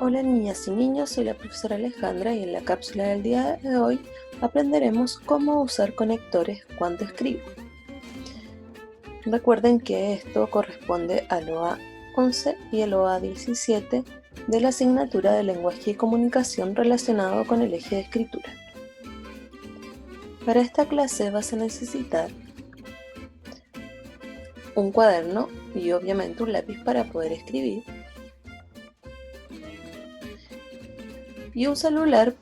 Hola niñas y niños, soy la profesora Alejandra y en la cápsula del día de hoy aprenderemos cómo usar conectores cuando escribo. Recuerden que esto corresponde al OA 11 y el OA 17 de la asignatura de Lenguaje y Comunicación relacionado con el eje de escritura. Para esta clase vas a necesitar un cuaderno y obviamente un lápiz para poder escribir, y un celular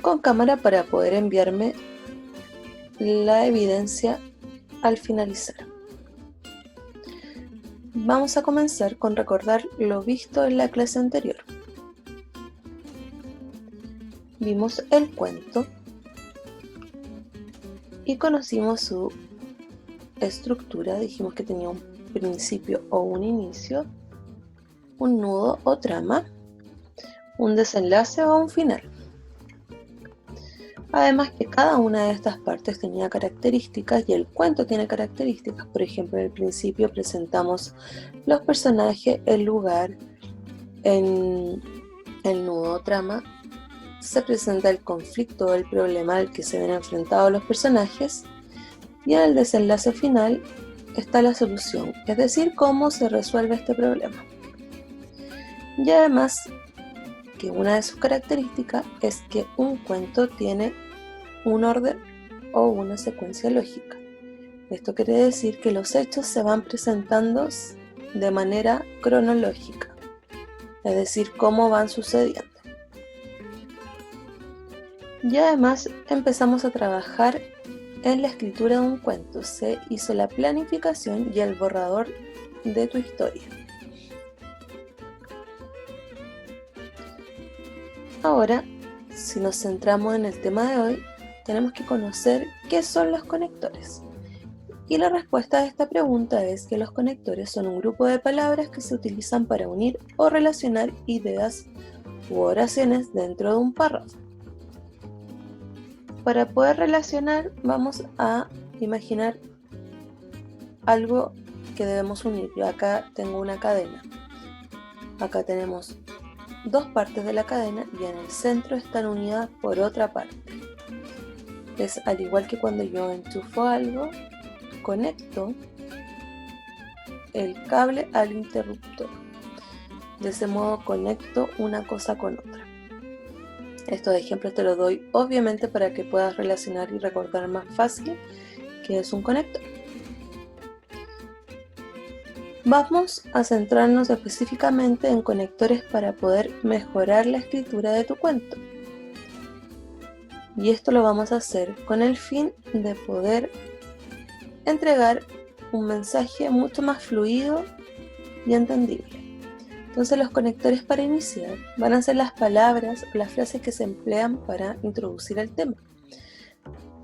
con cámara para poder enviarme la evidencia al finalizar. Vamos a comenzar con recordar lo visto en la clase anterior. Vimos el cuento y conocimos su estructura. Dijimos que tenía un principio o un inicio, un nudo o trama, un desenlace o un final. Además que cada una de estas partes tenía características y el cuento tiene características. Por ejemplo, en el principio presentamos los personajes, el lugar. En el nudo o trama se presenta el conflicto o el problema al que se ven enfrentados los personajes, y en el desenlace final está la solución, es decir, cómo se resuelve este problema. Y además que una de sus características es que un cuento tiene un orden o una secuencia lógica. Esto quiere decir que los hechos se van presentando de manera cronológica, es decir, cómo van sucediendo. Y además empezamos a trabajar en la escritura de un cuento. Se hizo la planificación y el borrador de tu historia. Ahora, si nos centramos en el tema de hoy, tenemos que conocer qué son los conectores. Y la respuesta a esta pregunta es que los conectores son un grupo de palabras que se utilizan para unir o relacionar ideas u oraciones dentro de un párrafo. Para poder relacionar, vamos a imaginar algo que debemos unir. Yo acá tengo una cadena. Acá tenemos dos partes de la cadena y en el centro están unidas por otra parte. Es al igual que cuando yo enchufo algo, conecto el cable al interruptor. De ese modo conecto una cosa con otra. Estos ejemplos te los doy obviamente para que puedas relacionar y recordar más fácil qué es un conector. Vamos a centrarnos específicamente en conectores para poder mejorar la escritura de tu cuento. Y esto lo vamos a hacer con el fin de poder entregar un mensaje mucho más fluido y entendible. Entonces los conectores para iniciar van a ser las palabras o las frases que se emplean para introducir el tema.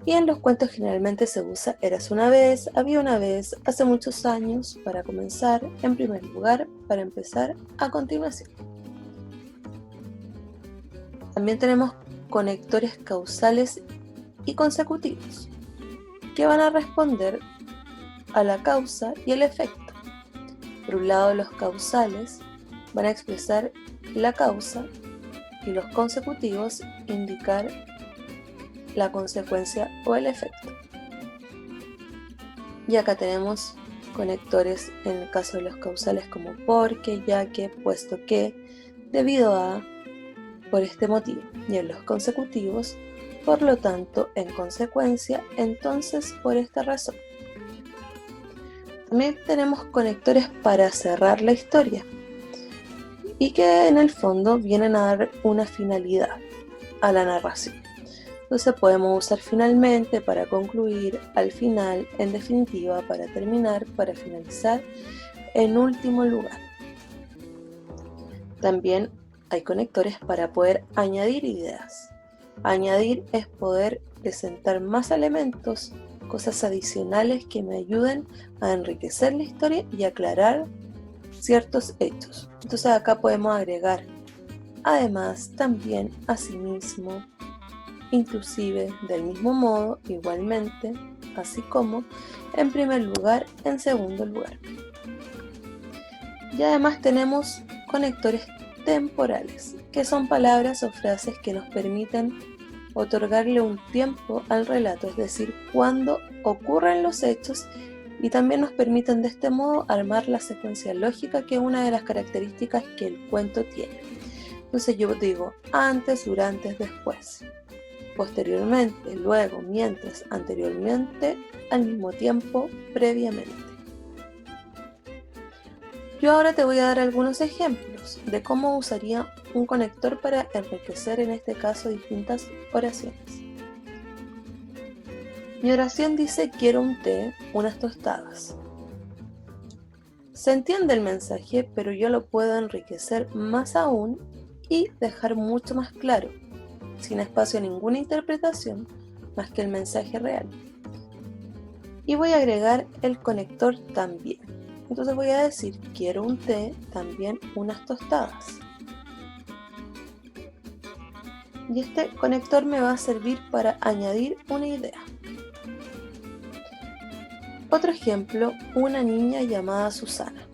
Y en los cuentos generalmente se usa eras una vez, había una vez, hace muchos años, para comenzar, en primer lugar, para empezar, a continuación. También tenemos conectores causales y consecutivos, que van a responder a la causa y el efecto. Por un lado, los causales van a expresar la causa y los consecutivos indicar la consecuencia o el efecto. Y acá tenemos conectores en el caso de los causales como porque, ya que, puesto que, debido a, por este motivo. Y en los consecutivos, por lo tanto, en consecuencia, entonces, por esta razón. También tenemos conectores para cerrar la historia y que en el fondo vienen a dar una finalidad a la narración. Entonces podemos usar finalmente para concluir, al final, en definitiva, para terminar, para finalizar, en último lugar. También hay conectores para poder añadir ideas. Añadir es poder presentar más elementos, cosas adicionales que me ayuden a enriquecer la historia y aclarar ciertos hechos. Entonces acá podemos agregar además, también, asimismo, inclusive, del mismo modo, igualmente, así como, en primer lugar, en segundo lugar. Y además tenemos conectores temporales, que son palabras o frases que nos permiten otorgarle un tiempo al relato, es decir, cuándo ocurren los hechos, y también nos permiten de este modo armar la secuencia lógica, que es una de las características que el cuento tiene. Entonces yo digo antes, durante, después, posteriormente, luego, mientras, anteriormente, al mismo tiempo, previamente. Yo ahora te voy a dar algunos ejemplos de cómo usaría un conector para enriquecer, en este caso, distintas oraciones. Mi oración dice: quiero un té, unas tostadas. Se entiende el mensaje, pero yo lo puedo enriquecer más aún y dejar mucho más claro, sin espacio a ninguna interpretación más que el mensaje real. Y voy a agregar el conector también. Entonces voy a decir: quiero un té, también unas tostadas. Y este conector me va a servir para añadir una idea. Otro ejemplo, una niña llamada Susana.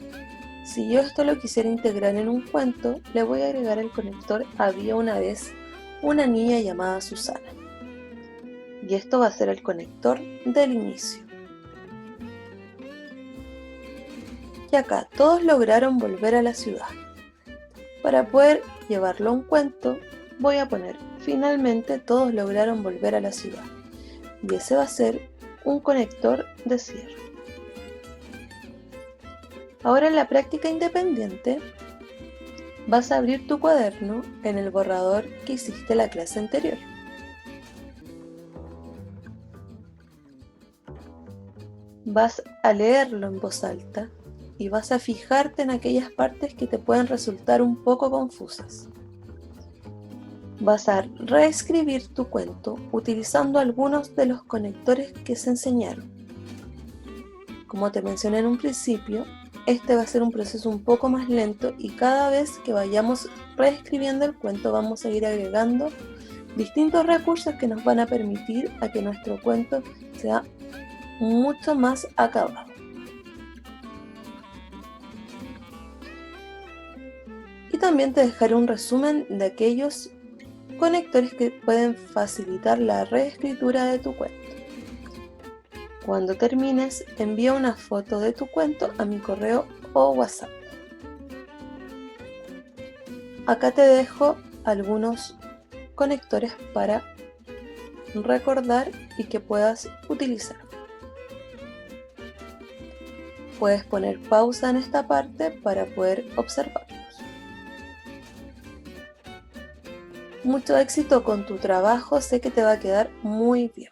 Si yo esto lo quisiera integrar en un cuento, le voy a agregar el conector había una vez una niña llamada Susana. Y esto va a ser el conector del inicio. Y acá todos lograron volver a la ciudad. Para poder llevarlo a un cuento, voy a poner finalmente todos lograron volver a la ciudad. Y ese va a ser un conector de cierre. Ahora en la práctica independiente vas a abrir tu cuaderno en el borrador que hiciste la clase anterior. Vas a leerlo en voz alta y vas a fijarte en aquellas partes que te pueden resultar un poco confusas. Vas a reescribir tu cuento utilizando algunos de los conectores que se enseñaron. Como te mencioné en un principio, este va a ser un proceso un poco más lento y cada vez que vayamos reescribiendo el cuento vamos a ir agregando distintos recursos que nos van a permitir a que nuestro cuento sea mucho más acabado. Y también te dejaré un resumen de aquellos conectores que pueden facilitar la reescritura de tu cuento. Cuando termines, envía una foto de tu cuento a mi correo o WhatsApp. Acá te dejo algunos conectores para recordar y que puedas utilizar. Puedes poner pausa en esta parte para poder observarlos. Mucho éxito con tu trabajo, sé que te va a quedar muy bien.